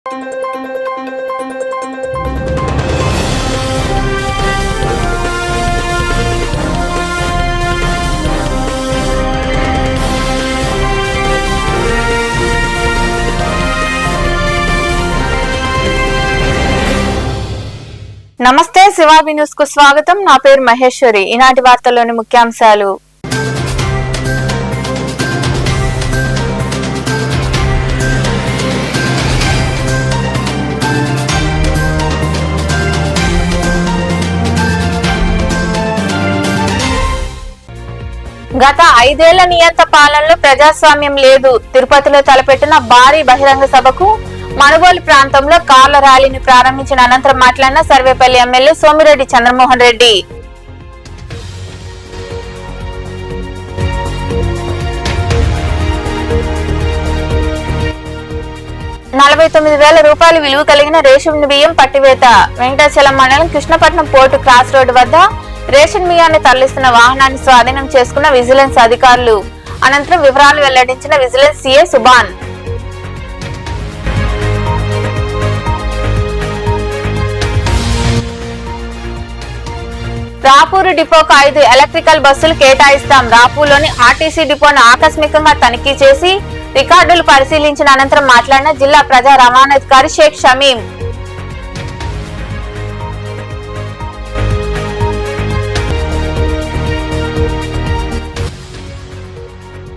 నమస్తే, శివాబి న్యూస్ కు స్వాగతం. నా పేరు మహేశ్వరి. ఈనాటి వార్తల్లోని ముఖ్యాంశాలు. గత 5 ఏళ్ల నియంత పాలనలో ప్రజాస్వామ్యం లేదు. తిరుపతిలో తలపెట్టిన భారీ బహిరంగ సభకు మనుగోలు ప్రాంతంలో కార్ల ర్యాలీని ప్రారంభించిన అనంతరం మాట్లాడిన సర్వేపల్లి ఎమ్మెల్యే సోమిరెడ్డి చంద్రమోహన్ రెడ్డి. 49,000 రూపాయల విలువ కలిగిన రేషన్ బియ్యం పట్టివేత. వెంకటాచలం మండలం కృష్ణపట్నం పోర్టు క్రాస్ రోడ్డు వద్ద రేషన్ బియ్యాన్ని తరలిస్తున్న వాహనాన్ని స్వాధీనం చేసుకున్న విజిలెన్స్ అధికారులు. అనంతరం వివరాలు వెల్లడించిన విజిలెన్స్ సిఏ సుభాన్. రాపూరు డిపోకు 5 ఎలక్ట్రికల్ బస్సులు కేటాయిస్తాం. రాపూర్లోని ఆర్టీసీ డిపోను ఆకస్మికంగా తనిఖీ చేసి రికార్డులు పరిశీలించిన అనంతరం మాట్లాడిన జిల్లా ప్రజా రవాణాధికారి షేక్ షమీం.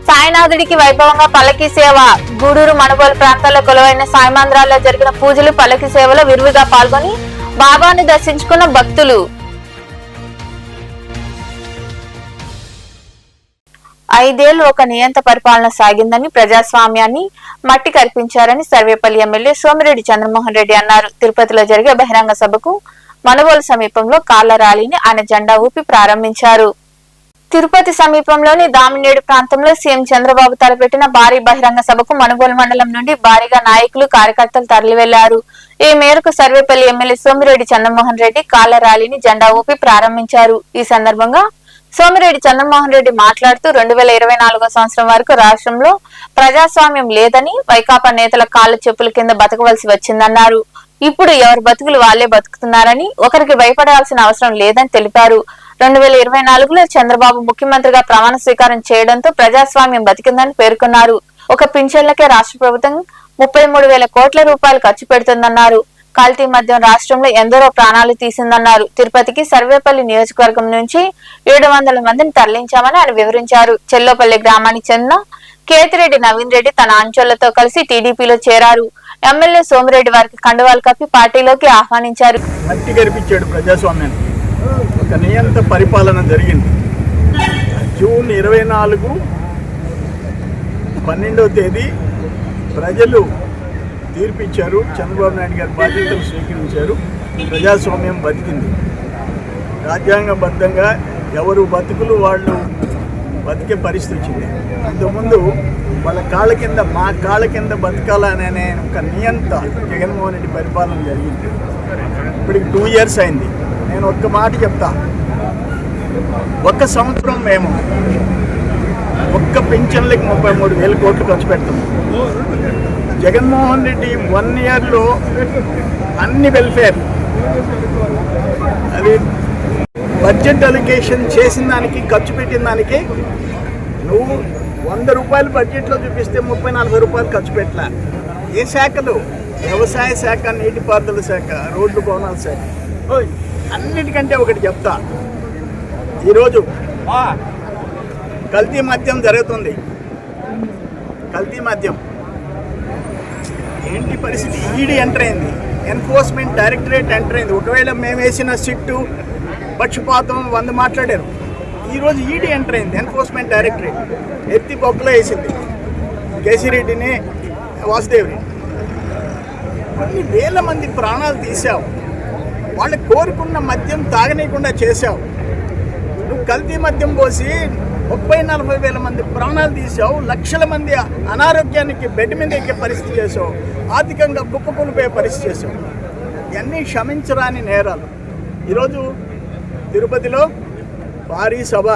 సాయినాథుడికి వైభవంగా పల్లకి సేవ. గూడూరు మనుగోలు ప్రాంతాల్లో కొలువైన సాయి మందిరాల్లో జరిగిన పూజలు పల్లకి సేవలో విరివిగా పాల్గొని బాబాను దర్శించుకున్న భక్తులు. 5 ఏళ్లు ఒక నియంత పరిపాలన సాగిందని, ప్రజాస్వామ్యాన్ని మట్టి కల్పించారని సర్వేపల్లి ఎమ్మెల్యే సోమిరెడ్డి చంద్రమోహన్ రెడ్డి అన్నారు. తిరుపతిలో జరిగే బహిరంగ సభకు మనుగోలు సమీపంలో కార్ల ర్యాలీని ఆయన జెండా ఊపి ప్రారంభించారు. తిరుపతి సమీపంలోని దామినేడు ప్రాంతంలో సీఎం చంద్రబాబు తలపెట్టిన భారీ బహిరంగ సభకు మనుగోలు మండలం నుండి భారీగా నాయకులు, కార్యకర్తలు తరలి వెళ్లారు. ఈ మేరకు సర్వేపల్లి ఎమ్మెల్యే సోమిరెడ్డి చంద్రమోహన్ రెడ్డి కార్ల ర్యాలీని జెండా ఊపి ప్రారంభించారు. ఈ సందర్భంగా సోమిరెడ్డి చంద్రమోహన్ రెడ్డి మాట్లాడుతూ 2024 సంవత్సరం వరకు రాష్ట్రంలో ప్రజాస్వామ్యం లేదని, వైకాపా నేతల కాళ్ళ చెప్పుల కింద బతకవలసి వచ్చిందన్నారు. ఇప్పుడు ఎవరి బతుకులు వాళ్లే బతుకుతున్నారని, ఒకరికి భయపడాల్సిన అవసరం లేదని తెలిపారు. 2024లో చంద్రబాబు ముఖ్యమంత్రిగా ప్రమాణ స్వీకారం చేయడంతో ప్రజాస్వామ్యం బతికిందని పేర్కొన్నారు. ఒక పింఛన్లకే రాష్ట్ర ప్రభుత్వం 33,000 కోట్ల రూపాయలు ఖర్చు పెడుతుందన్నారు. కల్తీ మద్యం రాష్ట్రంలో ఎందరో ప్రాణాలు తీసిందన్నారు. తిరుపతికి సర్వేపల్లి నియోజకవర్గం నుంచి 700 మందిని తరలించామని ఆయన వివరించారు. చెల్లోపల్లి గ్రామానికి చెందిన కేతిరెడ్డి నవీన్ రెడ్డి తన అంచెలతో కలిసి టీడీపీలో చేరారు. ఎమ్మెల్యే సోమిరెడ్డి వారికి కండువాలు కప్పి పార్టీలోకి ఆహ్వానించారు. ఒక నియంత పరిపాలన జరిగింది. జూన్ 24, 12వ తేదీ ప్రజలు తీర్పిచ్చారు. చంద్రబాబు నాయుడు గారి బాధ్యతలు స్వీకరించారు. ప్రజాస్వామ్యం బతికింది. రాజ్యాంగబద్ధంగా ఎవరు బతుకులు వాళ్ళు బతికే పరిస్థితి వచ్చింది. ఇంతకుముందు వాళ్ళ కాళ్ళ కింద, మా కాళ్ళ కింద బతకాలనే ఒక నియంత జగన్మోహన్ రెడ్డి పరిపాలన జరిగింది. ఇప్పటికి 2 years అయింది. నేను ఒక్క మాట చెప్తా, ఒక్క సంవత్సరం మేము ఒక్క పింఛన్లకి 33,000 కోట్లు ఖర్చు పెడతాం. జగన్మోహన్ రెడ్డి 1 yearలో అన్ని వెల్ఫేర్, అది బడ్జెట్ అలికేషన్ చేసిన దానికి, ఖర్చు పెట్టిన దానికి నువ్వు 100 రూపాయలు బడ్జెట్లో చూపిస్తే 30-40 రూపాయలు ఖర్చు పెట్టలే. ఏ శాఖలు? వ్యవసాయ శాఖ, నీటిపారుదల శాఖ, రోడ్లు భవనాల శాఖ. అన్నిటికంటే ఒకటి చెప్తా, ఈరోజు కల్తీ మద్యం జరుగుతుంది. కల్తీ మద్యం ఏంటి పరిస్థితి? ఈడీ ఎంటర్ అయింది, ఎన్ఫోర్స్మెంట్ డైరెక్టరేట్ ఎంటర్ అయింది. ఒకవేళ మేము వేసిన సిట్టు పక్షపాతం 100 మాట్లాడారు. ఈరోజు ఈడీ ఎంటర్ అయింది, ఎన్ఫోర్స్మెంట్ డైరెక్టరేట్ ఎత్తి బొక్కలో వేసింది కేసిరెడ్డిని, వాసుదేవిని. కొన్ని వేల మంది ప్రాణాలు తీసావు. వాళ్ళు కోరుకున్న మద్యం తాగనీయకుండా చేశావు. నువ్వు కల్తీ మద్యం పోసి 30-40 వేల మంది ప్రాణాలు తీసావు. లక్షల మంది అనారోగ్యానికి బెడ్ మీద ఎక్కే పరిస్థితి చేసావు. ఆర్థికంగా కుప్పకూలిపోయే పరిస్థితి చేసావు. ఇవన్నీ క్షమించరాని నేరాలు. ఈరోజు తిరుపతిలో భారీ సభ,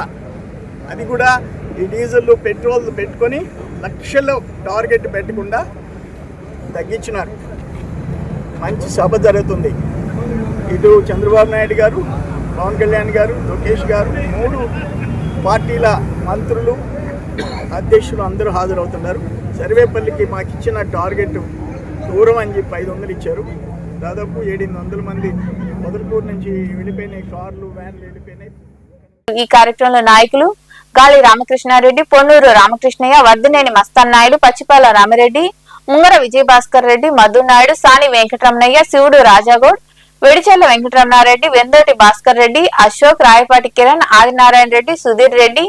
అది కూడా ఈ డీజిల్ పెట్రోల్ పెట్టుకొని లక్షల్లో టార్గెట్ పెట్టకుండా తగ్గించినారు. మంచి సభ జరుగుతుంది. ఇటు చంద్రబాబు నాయుడు గారు, పవన్ కళ్యాణ్ గారు, లోకేష్ గారు, 3 పార్టీల మంత్రులు, అధ్యక్షులు అందరూ హాజరవుతున్నారు. సర్వేపల్లికి మాకు ఇచ్చిన టార్గెట్ దూరం అని చెప్పి 500 ఇచ్చారు. దాదాపు 700 మంది మొదలకూరు నుంచి వెళ్ళిపోయినాయి, కార్లు వ్యాన్లు వెళ్ళిపోయినాయి. ఈ కార్యక్రమంలో నాయకులు గాలి రామకృష్ణారెడ్డి, పొన్నూరు రామకృష్ణయ్య, వర్ధినేని మస్తాన్నాయుడు, పచ్చిపాల రామిరెడ్డి, ముంగర విజయభాస్కర్ రెడ్డి, మధునాయుడు, సాని వెంకటరమణయ్య, శివుడు రాజాగౌడ్, వెడిచెల్ల వెంకటరమణారెడ్డి, వెందోటి భాస్కర్ రెడ్డి, అశోక్, రాయపాటి కిరణ్, ఆదినారాయణ రెడ్డి, సుధీర్ రెడ్డి,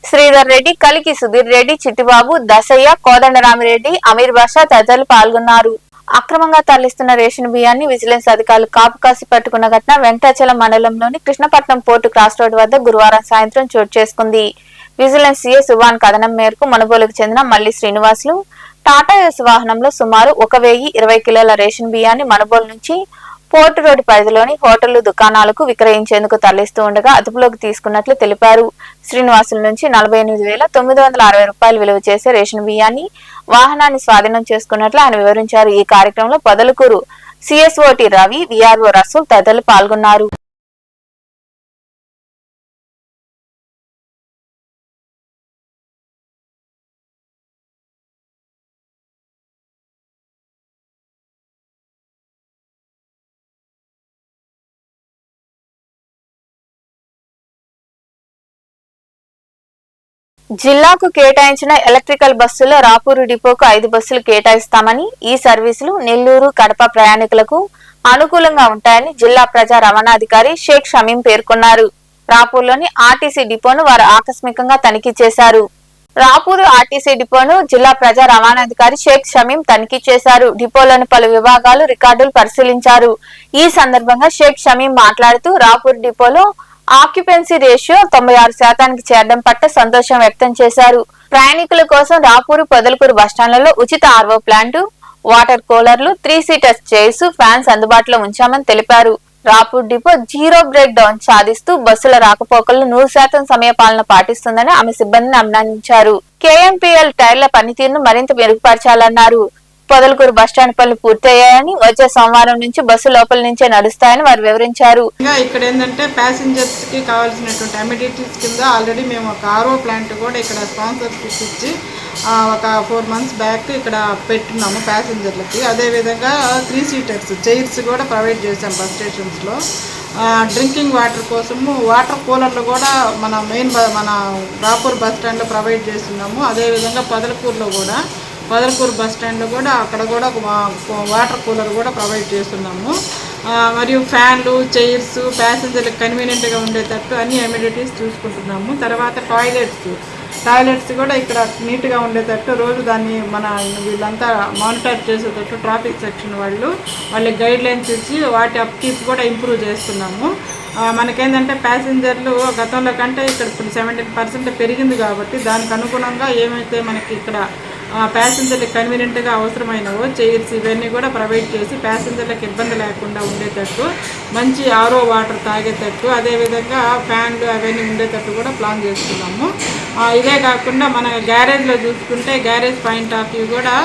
శ్రీధర్ రెడ్డి, కలికి సుధీర్ రెడ్డి, చిట్టిబాబు, దశయ్య, కోదండరామిరెడ్డి, అమీర్ బాషా తదితరులు పాల్గొన్నారు. అక్రమంగా తరలిస్తున్న రేషన్ బియ్యాన్ని విజిలెన్స్ అధికారులు కాపు కాసి పట్టుకున్న ఘటన వెంకటాచలం మండలంలోని కృష్ణపట్నం పోర్టు క్రాస్ రోడ్ వద్ద గురువారం సాయంత్రం చోటు చేసుకుంది. విజిలెన్స్ సిఐ సుభాన్ కథనం మేరకు మనుబోలుకు చెందిన మల్లి శ్రీనివాసులు టాటా ఎస్ వాహనంలో సుమారు 1020 కిలోల రేషన్ బియ్యాన్ని మనుబోలు నుంచి పోర్టు రోడ్డు పరిధిలోని హోటళ్లు, దుకాణాలకు విక్రయించేందుకు తరలిస్తూ ఉండగా అదుపులోకి తీసుకున్నట్లు తెలిపారు. శ్రీనివాసుల నుంచి 48,960 రూపాయలు విలువ చేసే రేషన్ బియ్యాన్ని వాహనాన్ని స్వాధీనం చేసుకున్నట్లు ఆయన వివరించారు. ఈ కార్యక్రమంలో పొదలకూరు సిఎస్ఓటి రవి, విఆర్ఓ రసూల్ తదితరులు పాల్గొన్నారు. జిల్లాకు కేటాయించిన ఎలక్ట్రికల్ బస్సుల్లో రాపూరు డిపోకు 5 బస్సులు కేటాయిస్తామని, ఈ సర్వీసులు నెల్లూరు, కడప ప్రయాణికులకు అనుకూలంగా ఉంటాయని జిల్లా ప్రజా రవాణాధికారి షేక్ షమీం పేర్కొన్నారు. రాపూర్లోని ఆర్టీసీ డిపోను వారు ఆకస్మికంగా తనిఖీ చేశారు. రాపూరు ఆర్టీసీ డిపోను జిల్లా ప్రజా రవాణాధికారి షేక్ షమీం తనిఖీ చేశారు. డిపోలోని పలు విభాగాలు, రికార్డులు పరిశీలించారు. ఈ సందర్భంగా షేక్ షమీం మాట్లాడుతూ రాపూర్ డిపోలో ఆక్యుపెన్సీ రేషియో 96% చేరడం పట్ల సంతోషం వ్యక్తం చేశారు. ప్రయాణికుల కోసం రాపూరు, పొదలకూరు బస్టాండ్లలో ఉచిత ఆర్వో ప్లాంటు, వాటర్ కూలర్లు, 3 సీటర్స్ చైర్స్, ఫ్యాన్స్ అందుబాటులో ఉంచామని తెలిపారు. రాపూర్ డిపో 0 బ్రేక్ డౌన్ సాధిస్తూ బస్సుల రాకపోకలను 100% సమయపాలన పాటిస్తుందని ఆమె సిబ్బందిని అభినందించారు. కేఎంపీఎల్ టైర్ల పనితీరును మరింత మెరుగుపరచాలన్నారు. పొదలకూరు బస్టాండ్ పనులు పూర్తయ్యాయని, వచ్చే సోమవారం నుంచి బస్సు లోపల నుంచే నడుస్తాయని వారు వివరించారు. ఇక్కడ ఏంటంటే ప్యాసింజర్స్ కి కావాల్సినటువంటి అమ్యూనిటీస్ కింద ఆల్రెడీ మేము ఒక ఆర్ఓ ప్లాంట్ కూడా ఇక్కడ స్పాన్సర్షిప్ ఇచ్చి ఒక 4 months బ్యాక్ ఇక్కడ పెట్టున్నాము ప్యాసింజర్లకి. అదేవిధంగా 3 సీటర్స్ చైర్స్ కూడా ప్రొవైడ్ చేసాం బస్ స్టేషన్స్లో. డ్రింకింగ్ వాటర్ కోసము వాటర్ కూలర్లు కూడా మన రాపూర్ బస్ స్టాండ్లో ప్రొవైడ్ చేస్తున్నాము. అదేవిధంగా పొదలకూరు బస్ స్టాండ్లో కూడా అక్కడ కూడా వాటర్ కూలర్ కూడా ప్రొవైడ్ చేస్తున్నాము. మరియు ఫ్యాన్లు, చైర్స్ ప్యాసింజర్లకు కన్వీనియంట్గా ఉండేటట్టు అన్ని అమ్యూనిటీస్ చూసుకుంటున్నాము. తర్వాత టాయిలెట్స్ కూడా ఇక్కడ నీట్గా ఉండేటట్టు రోజు దాన్ని వీళ్ళంతా మానిటర్ చేసేటట్టు ట్రాఫిక్ సెక్షన్ వాళ్ళకి గైడ్ లైన్స్ ఇచ్చి వాటి అప్కీప్ కూడా ఇంప్రూవ్ చేస్తున్నాము. మనకేంటంటే ప్యాసింజర్లు గతంలో కంటే ఇక్కడ ఇప్పుడు 17% పెరిగింది కాబట్టి దానికి అనుగుణంగా ఏమైతే మనకి ఇక్కడ ప్యాసింజర్లకు కన్వీనియంట్గా అవసరమైనవో చైర్స్ ఇవన్నీ కూడా ప్రొవైడ్ చేసి ప్యాసింజర్లకు ఇబ్బంది లేకుండా ఉండేటట్టు, మంచి ఆర్ఓ వాటర్ తాగేటట్టు, అదేవిధంగా ఫ్యాన్లు అవన్నీ ఉండేటట్టు కూడా ప్లాన్ చేస్తున్నాము. ఇదే కాకుండా మన గ్యారేజ్లో చూసుకుంటే గ్యారేజ్ పాయింట్ ఆఫ్ వ్యూ కూడా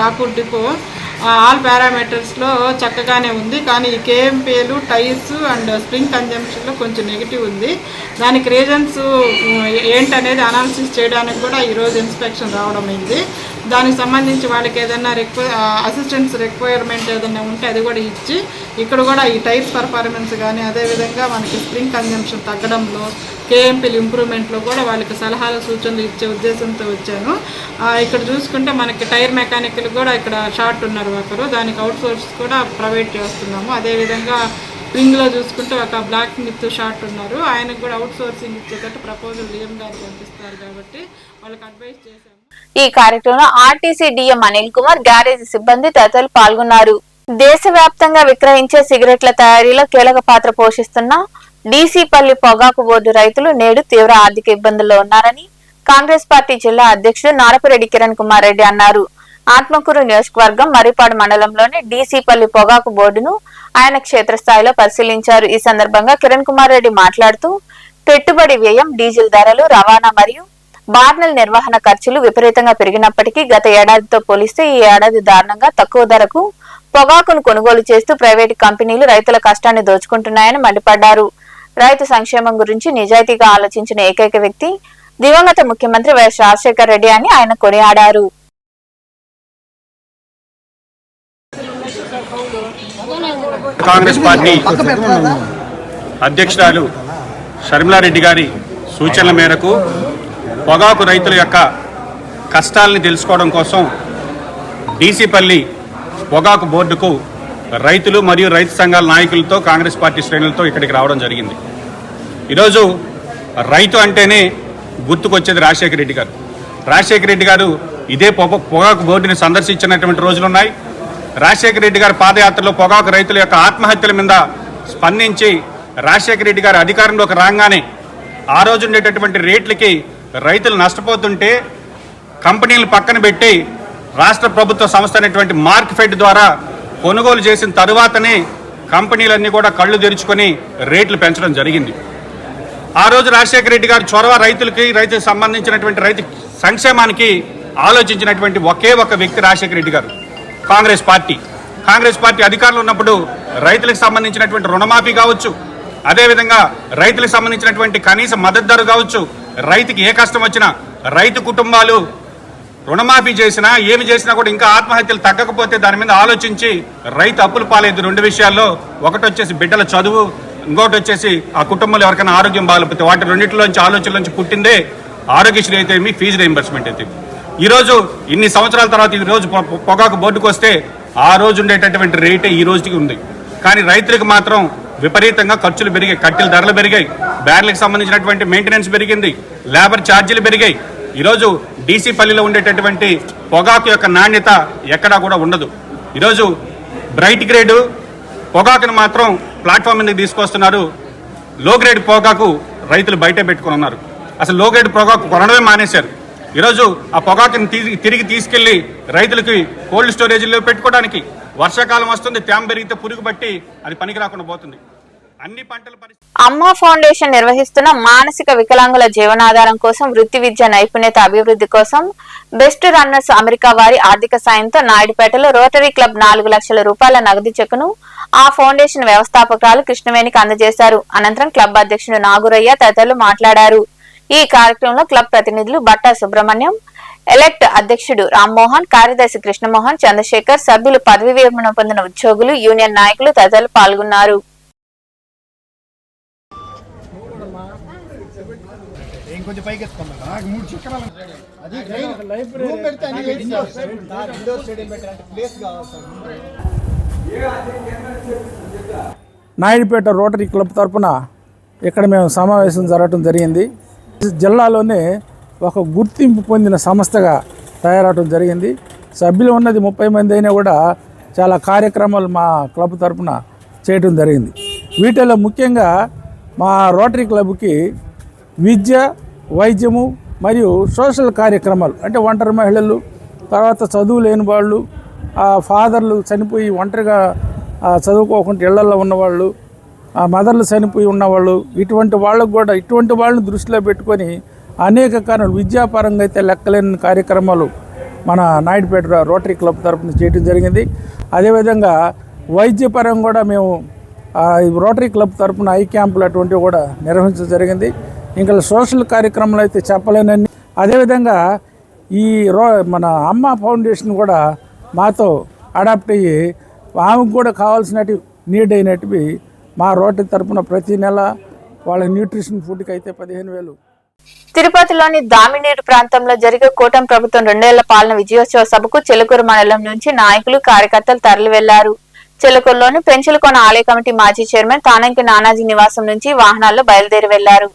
రాపూర్ డిపో ఆల్ పారామీటర్స్లో చక్కగానే ఉంది. కానీ ఈ కేఎంపీలు, టైర్స్ అండ్ స్ప్రింగ్ కన్జంప్షన్లో కొంచెం నెగిటివ్ ఉంది. దానికి రీజన్స్ ఏంటనేది అనాలిసిస్ చేయడానికి కూడా ఈరోజు ఇన్స్పెక్షన్ రావడం అయింది. దానికి సంబంధించి వాళ్ళకి ఏదైనా అసిస్టెంట్స్ రిక్వైర్మెంట్ ఏదైనా ఉంటే అది కూడా ఇచ్చి ఇక్కడ కూడా ఈ టైర్స్ పర్ఫార్మెన్స్ కానీ అదేవిధంగా మనకి స్ప్రింగ్ కన్జంప్షన్ తగ్గడంలో, కేఎంపీలు ఇంప్రూవ్మెంట్లో కూడా వాళ్ళకి సలహాలు, సూచనలు ఇచ్చే ఉద్దేశంతో వచ్చాను. ఇక్కడ చూసుకుంటే మనకి టైర్ మెకానిక్లు కూడా ఇక్కడ షార్ట్ ఉన్నారు ఒకరు, దానికి అవుట్ సోర్స్ కూడా ప్రొవైడ్ చేస్తున్నాము. అదేవిధంగా స్ప్రింగ్లో చూసుకుంటే ఒక బ్లాక్ స్మిత్ షార్ట్ ఉన్నారు, ఆయనకు కూడా అవుట్ సోర్సింగ్ ఇచ్చేటట్టు ప్రపోజల్ డిఎం గారు పంపిస్తారు కాబట్టి వాళ్ళకి అడ్వైస్ చేశాము. ఈ కార్యక్రమంలో RTC DM Anil Kumar, garage సిబ్బంది తదితరులు పాల్గొన్నారు. దేశవ్యాప్తంగా విక్రయించే సిగరెట్ల తయారీలో కీలక పాత్ర పోషిస్తున్న డీసీపల్లి పొగాకు బోర్డు రైతులు నేడు తీవ్ర ఆర్థిక ఇబ్బందుల్లో ఉన్నారని కాంగ్రెస్ పార్టీ జిల్లా అధ్యక్షుడు నారపురెడ్డి కిరణ్ కుమార్ రెడ్డి అన్నారు. ఆత్మకూరు నియోజకవర్గం మర్రిపాడు మండలంలోని డీసీపల్లి పొగాకు బోర్డును ఆయన క్షేత్రస్థాయిలో పరిశీలించారు. ఈ సందర్భంగా కిరణ్ కుమార్ రెడ్డి మాట్లాడుతూ పెట్టుబడి వ్యయం, డీజిల్ ధరలు, రవాణా మరియు బార్నెల్ నిర్వహణ ఖర్చులు విపరీతంగా పెరిగినప్పటికీ గత ఏడాదితో పోలిస్తే ఈ ఏడాది దారుణంగా తక్కువ ధరకు పొగాకును కొనుగోలు చేస్తూ ప్రైవేటు కంపెనీలు రైతుల కష్టాన్ని దోచుకుంటున్నాయని మండిపడ్డారు. రైతు సంక్షేమం గురించి నిజాయితీగా ఆలోచించిన ఏకైక వ్యక్తి దివంగత ముఖ్యమంత్రి వైఎస్ రాజశేఖర రెడ్డి అని ఆయన కొనియాడారు. కాంగ్రెస్ పార్టీ అధ్యక్షురాలు షర్మిలారెడ్డి గారి సూచనల మేరకు పొగాకు రైతుల యొక్క కష్టాలని తెలుసుకోవడం కోసం డీసీపల్లి పొగాకు బోర్డుకు రైతులు మరియు రైతు సంఘాల నాయకులతో కాంగ్రెస్ పార్టీ శ్రేణులతో ఇక్కడికి రావడం జరిగింది. ఈరోజు రైతు అంటేనే గుర్తుకొచ్చేది రాజశేఖర రెడ్డి గారు. రాజశేఖర రెడ్డి గారు ఇదే పొగాకు బోర్డుని సందర్శించినటువంటి రోజులున్నాయి. రాజశేఖర రెడ్డి గారి పాదయాత్రలో పొగాకు రైతుల యొక్క ఆత్మహత్యల మీద స్పందించి రాజశేఖర రెడ్డి గారు అధికారంలోకి రాగానే ఆ రోజు ఉండేటటువంటి రేట్లకి రైతులు నష్టపోతుంటే కంపెనీలు పక్కన పెట్టి రాష్ట్ర ప్రభుత్వ సంస్థ అయినటువంటి మార్కెఫెడ్ ద్వారా కొనుగోలు చేసిన తరువాతనే కంపెనీలన్నీ కూడా కళ్ళు తెరుచుకొని రేట్లు పెంచడం జరిగింది. ఆ రోజు రాజశేఖర రెడ్డి గారు చొరవ రైతులకు సంబంధించినటువంటి రైతు సంక్షేమానికి ఆలోచించినటువంటి ఒకే ఒక వ్యక్తి రాజశేఖర రెడ్డి గారు. కాంగ్రెస్ పార్టీ అధికారంలో ఉన్నప్పుడు రైతులకు సంబంధించినటువంటి రుణమాఫీ కావచ్చు, అదేవిధంగా రైతులకు సంబంధించినటువంటి కనీస మద్దతు ధర కావచ్చు, రైతుకి ఏ కష్టం వచ్చినా రైతు కుటుంబాలు రుణమాఫీ చేసినా ఏమి చేసినా కూడా ఇంకా ఆత్మహత్యలు తగ్గకపోతే దాని మీద ఆలోచించి రైతు అప్పులు పాలేదు. రెండు విషయాల్లో, ఒకటి వచ్చేసి బిడ్డల చదువు, ఇంకోటి వచ్చేసి ఆ కుటుంబంలో ఎవరికైనా ఆరోగ్యం బాగాలేకపోతే వాటి రెండింటిలోంచి ఆలోచనలోంచి పుట్టిందే ఆరోగ్యశ్రీ అయితే ఫీజు రీయింబర్స్మెంట్ అయితే. ఈరోజు ఇన్ని సంవత్సరాల తర్వాత ఈరోజు పొగాకు బోర్డుకు వస్తే ఆ రోజు ఉండేటటువంటి రేటే ఈ రోజుకి ఉంది. కానీ రైతులకు మాత్రం విపరీతంగా ఖర్చులు పెరిగాయి, కట్టెల ధరలు పెరిగాయి, బ్యారెలకు సంబంధించినటువంటి మెయింటెనెన్స్ పెరిగింది, లేబర్ ఛార్జీలు పెరిగాయి. ఈరోజు డీసీపల్లిలో ఉండేటటువంటి పొగాకు యొక్క నాణ్యత ఎక్కడా కూడా ఉండదు. ఈరోజు బ్రైట్ గ్రేడ్ పొగాకును మాత్రం ప్లాట్ఫామ్ మీదకి తీసుకొస్తున్నారు. లో గ్రేడ్ పొగాకు రైతులు బయటే పెట్టుకుని ఉన్నారు. అసలు లో గ్రేడ్ పొగాకు కొనడమే మానేశారు. ఈరోజు ఆ పొగాకుని తిరిగి తీసుకెళ్లి రైతులకి కోల్డ్ స్టోరేజీలో పెట్టుకోవడానికి వర్షాకాలం వస్తుంది, తేమ పెరిగితే పురుగు బట్టి అది పనికి రాకుండా పోతుంది. అన్ని పంటల అమ్మా ఫౌండేషన్ నిర్వహిస్తున్న మానసిక వికలాంగుల జీవనాధారం కోసం వృత్తి విద్య నైపుణ్యత అభివృద్ధి కోసం బెస్ట్ రన్నర్స్ అమెరికా వారి ఆర్థిక సాయంతో నాయుడుపేటలో రోటరీ క్లబ్ 4 లక్షల రూపాయల నగదు చెక్కును ఆ ఫౌండేషన్ వ్యవస్థాపకురాలు కృష్ణవేణికి అందజేశారు. అనంతరం క్లబ్ అధ్యక్షుడు నాగురయ్య తదితరులు మాట్లాడారు. ఈ కార్యక్రమంలో క్లబ్ ప్రతినిధులు బట్టా సుబ్రహ్మణ్యం, ఎలెక్ట్ అధ్యక్షుడు రామ్మోహన్, కార్యదర్శి కృష్ణమోహన్, చంద్రశేఖర్, సభ్యులు, పదవి విరమణ పొందిన ఉద్యోగులు, యూనియన్ నాయకులు తదితరులు పాల్గొన్నారు. నాయుడుపేట రోటరీ క్లబ్ తరఫున ఇక్కడ మేము సమావేశం జరగడం జరిగింది. జిల్లాలోనే ఒక గుర్తింపు పొందిన సంస్థగా తయారవడం జరిగింది. సభ్యులు ఉన్నది 30 మంది అయినా కూడా చాలా కార్యక్రమాలు మా క్లబ్ తరఫున చేయడం జరిగింది. వీటిలో ముఖ్యంగా మా రోటరీ క్లబ్కి విద్య, వైద్యము మరియు సోషల్ కార్యక్రమాలు, అంటే ఒంటరి మహిళలు, తర్వాత చదువు లేని వాళ్ళు, ఫాదర్లు చనిపోయి ఒంటరిగా చదువుకోకుండా ఇళ్లలో ఉన్నవాళ్ళు, మదర్లు చనిపోయి ఉన్నవాళ్ళు, ఇటువంటి వాళ్ళకు కూడా ఇటువంటి వాళ్ళని దృష్టిలో పెట్టుకొని అనేక కారణాలు విద్యాపరంగా అయితే లెక్కలేని కార్యక్రమాలు మన నాయుడుపేట రోటరీ క్లబ్ తరఫున చేయడం జరిగింది. అదేవిధంగా వైద్యపరంగా కూడా మేము రోటరీ క్లబ్ తరఫున ఐ క్యాంపులు అటువంటివి కూడా నిర్వహించడం జరిగింది. ఇంకా సోషల్ కార్యక్రమాలు అయితే చెప్పలేనని. అదేవిధంగా ఈ మన అమ్మ ఫౌండేషన్ కూడా మాతో అడాప్ట్ అయ్యి ఆమెకు కూడా కావాల్సినవి నీడ్ అయినటివి మా రోటరీ తరఫున ప్రతి నెల వాళ్ళ న్యూట్రిషన్ ఫుడ్కి అయితే 15,000. తిరుపతిలోని దామినేరు ప్రాంతంలో జరిగే కూటమి ప్రభుత్వం 2 ఏళ్ల పాలన విజయోత్సవ సభకు చిలుకూరు మండలం నుంచి నాయకులు, కార్యకర్తలు తరలి వెళ్లారు. చిలుకూరులోని పెంచులకోన ఆలయ కమిటీ మాజీ చైర్మన్ తానంకి నానాజీ నివాసం నుంచి వాహనాల్లో బయలుదేరి వెళ్లారు.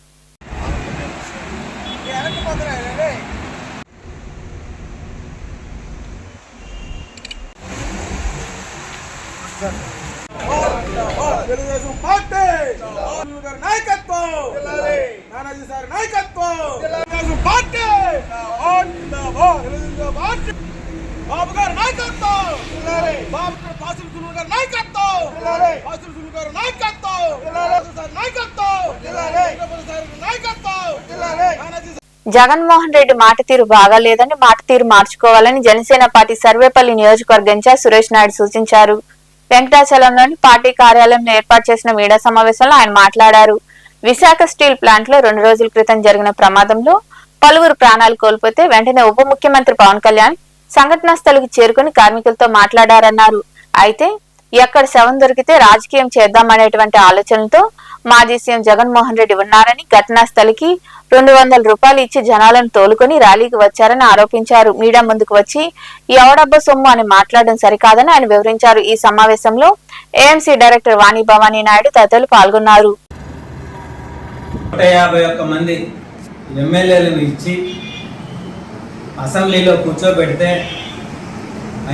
జగన్మోహన్ రెడ్డి మాట తీరు బాగాలేదని మాట తీరు మార్చుకోవాలని జనసేన పార్టీ సర్వేపల్లి నియోజకవర్గ ఇన్ఛార్జ్ సురేష్ నాయుడు సూచించారు. వెంకటాచలంలోని పార్టీ కార్యాలయంలో ఏర్పాటు చేసిన మీడియా సమావేశంలో ఆయన మాట్లాడారు. విశాఖ స్టీల్ ప్లాంట్ లో 2 రోజుల క్రితం జరిగిన ప్రమాదంలో పలువురు ప్రాణాలు కోల్పోతే వెంటనే ఉప ముఖ్యమంత్రి పవన్ కళ్యాణ్ సంఘటనా స్థలికి చేరుకుని కార్మికులతో మాట్లాడారన్నారు. అయితే ఎక్కడ శవం దొరికితే రాజకీయం చేద్దామనేటువంటి ఆలోచనలతో మాజీ సీఎం జగన్మోహన్ రెడ్డి ఉన్నారని, ఘటనా స్థలికి 200 రూపాయలు ఇచ్చి జనాలను తోలుకొని ర్యాలీకి వచ్చారని ఆరోపించారు. మీడియా ముందుకు వచ్చి ఎవడబ్బ సొమ్ము అని మాట్లాడడం సరికాదని ఆయన వివరించారు. ఈ సమావేశంలో ఏఎంసీ డైరెక్టర్ వాణి భవానీ నాయుడు తదితరులు పాల్గొన్నారు. 151 మంది ఎమ్మెల్యేలను ఇచ్చి అసెంబ్లీలో కూర్చోబెడితే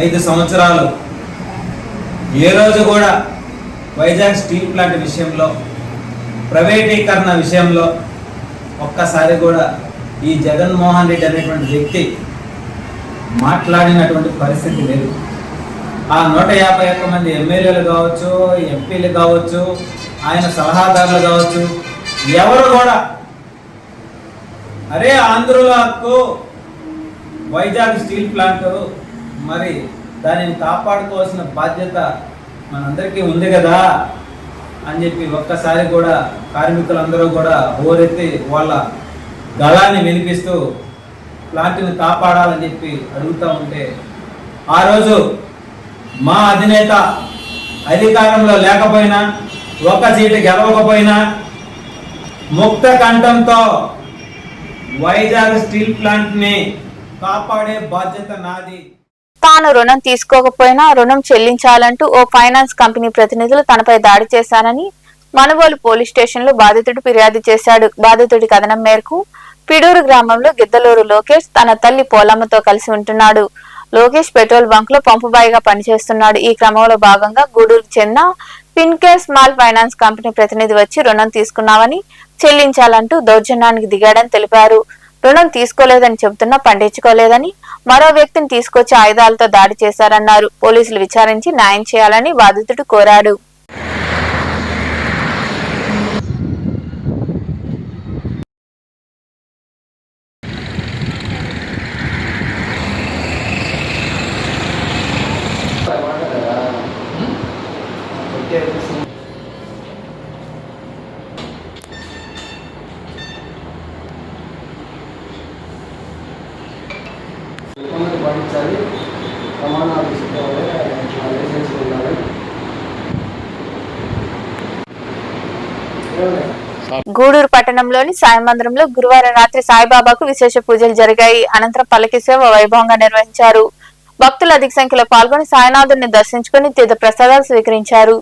5 సంవత్సరాలు ఏ రోజు కూడా వైజాగ్ స్టీల్ ప్లాంట్ విషయంలో, ప్రైవేటీకరణ విషయంలో ఒక్కసారి కూడా ఈ జగన్మోహన్ రెడ్డి అనేటువంటి వ్యక్తి మాట్లాడినటువంటి పరిస్థితి లేదు. ఆ 151 మంది ఎమ్మెల్యేలు కావచ్చు, ఎంపీలు కావచ్చు, ఆయన సలహాదారులు కావచ్చు, ఎవరు కూడా అరే ఆంధ్రుల హక్కు వైజాగ్ స్టీల్ ప్లాంట్, మరి దానిని కాపాడుకోవాల్సిన బాధ్యత మనందరికీ ఉంది కదా అని చెప్పి ఒక్కసారి కూడా కార్మికులందరూ కూడా హోరెత్తి వాళ్ళ గళాన్ని వినిపిస్తూ ప్లాంట్ని కాపాడాలని చెప్పి అడుగుతూ ఉంటే, ఆ రోజు మా అధినేత అధికారంలో లేకపోయినా, ఒక సీటు గెలవకపోయినా ముక్త కంఠంతో వైజాగ్ స్టీల్ ప్లాంట్ని కాపాడే బాధ్యత నాది. తాను రుణం తీసుకోకపోయినా రుణం చెల్లించాలంటూ ఓ ఫైనాన్స్ కంపెనీ ప్రతినిధులు తనపై దాడి చేశానని మనుబోలు పోలీస్ స్టేషన్ లో బాధితుడు ఫిర్యాదు చేశాడు. బాధితుడి కథనం మేరకు పిడూరు గ్రామంలో గిద్దలూరు లోకేష్ తన తల్లి పోలమ్మతో కలిసి ఉంటున్నాడు. లోకేష్ పెట్రోల్ బంక్ లో పంపుబాయిగా పనిచేస్తున్నాడు. ఈ క్రమంలో భాగంగా గూడూరుకు చెందిన ఫిన్కేర్ స్మాల్ ఫైనాన్స్ కంపెనీ ప్రతినిధి వచ్చి రుణం తీసుకున్నామని చెల్లించాలంటూ దౌర్జన్యానికి దిగాడని తెలిపారు. రుణం తీసుకోలేదని చెబుతున్నా పట్టించుకోలేదని, మరో వ్యక్తిని తీసుకొచ్చి ఆయుధాలతో దాడి చేశారన్నారు. పోలీసులు విచారించి న్యాయం చేయాలని బాధితుడు కోరాడు. పాటించాలి, ప్రమాణాలు తీసుకోవాలి, లైసెన్స్ ఉండాలి. గూడూరు పట్టణంలోని సాయి మందిరంలో గురువారం రాత్రి సాయిబాబాకు విశేష పూజలు జరిగాయి. అనంతరం పల్లకి సేవ వైభవంగా నిర్వహించారు. భక్తులు అధిక సంఖ్యలో పాల్గొని సాయినాథుడిని దర్శించుకుని తీర్థ ప్రసాదాలు స్వీకరించారు.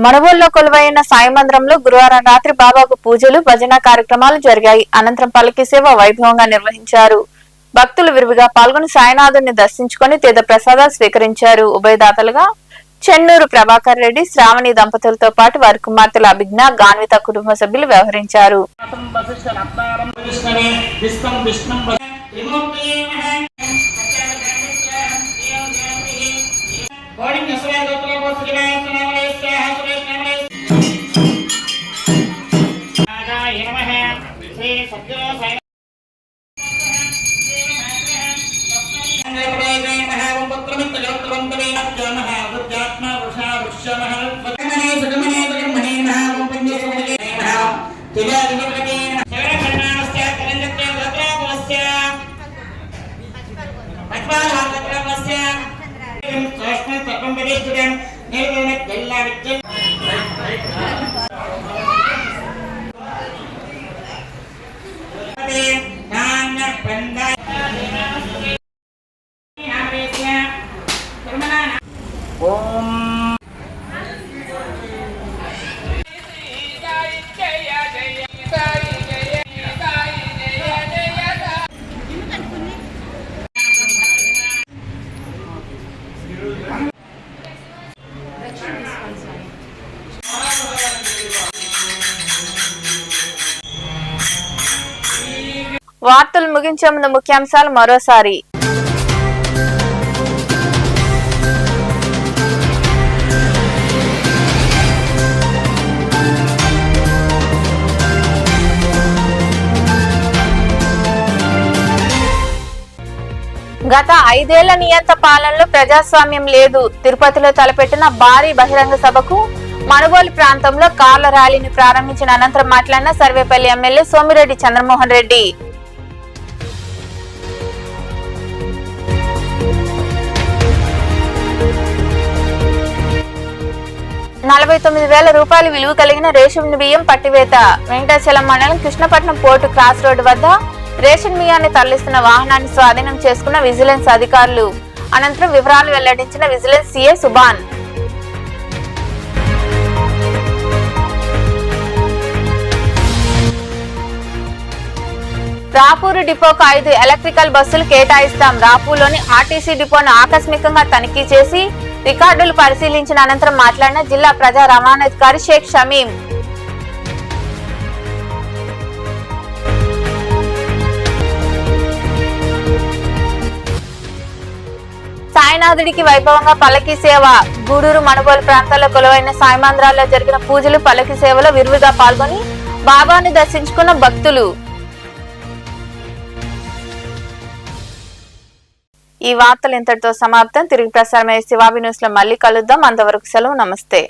మనుబోలులో కొలువైన సాయి మందిరంలో గురువారం రాత్రి బాబాకు పూజలు, భజన కార్యక్రమాలు జరిగాయి. అనంతరం పల్లకి సేవ వైభవంగా నిర్వహించారు. భక్తులు విరివిగా పాల్గొని సాయినాథుడిని దర్శించుకుని తీర్థ ప్రసాదాలు స్వీకరించారు. ఉభయదాతలుగా చెన్నూరు ప్రభాకర్ రెడ్డి, శ్రావణి దంపతులతో పాటు వారి కుమార్తెల అభిజ్ఞ, గాన్విత కుటుంబ సభ్యులు వ్యవహరించారు. వార్తలు ముగించే ముందు ముఖ్యాంశాలు మరోసారి. గత 5 ఏళ్ల నియంత పాలనలో ప్రజాస్వామ్యం లేదు. తిరుపతిలో తలపెట్టిన భారీ బహిరంగ సభకు మనుగోలు ప్రాంతంలో కార్ల ర్యాలీని ప్రారంభించిన అనంతరం మాట్లాడిన సర్వేపల్లి ఎమ్మెల్యే సోమిరెడ్డి చంద్రమోహన్ రెడ్డి. 49,000 రూపాయల విలువ కలిగిన రేషన్ బియ్యం పట్టివేత. వెంకటాచలం మండలం కృష్ణపట్నం పోర్టు క్రాస్ రోడ్డు వద్ద రేషన్ బియ్యాన్ని తరలిస్తున్న వాహనాన్ని స్వాధీనం చేసుకున్న విజిలెన్స్ అధికారులు. అనంతరం వివరాలు వెల్లడించిన విజిలెన్స్ సీఏ సుబాన్. రాపూరు డిపోకు 5 ఎలక్ట్రికల్ బస్సులు కేటాయిస్తాం. రాపూర్లోని ఆర్టీసీ డిపోను ఆకస్మికంగా తనిఖీ చేసి రికార్డులు పరిశీలించిన అనంతరం మాట్లాడిన జిల్లా ప్రజా రవాణాధికారి షేక్ షమీం. సాయినాథుడికి వైభవంగా పల్లకి సేవ. గూడూరు మనుగోలు ప్రాంతాల్లో కొలువైన సాయిమందిరాల్లో జరిగిన పూజలు పల్లకి సేవలో విరివిగా పాల్గొని బాబాను దర్శించుకున్న భక్తులు. ఈ వార్తలు ఇంతటితో సమాప్తం. తిరిగి ప్రసారమయ్యే శివాబి న్యూస్ లో మళ్ళీ కలుద్దాం. అంతవరకు సెలవు. నమస్తే.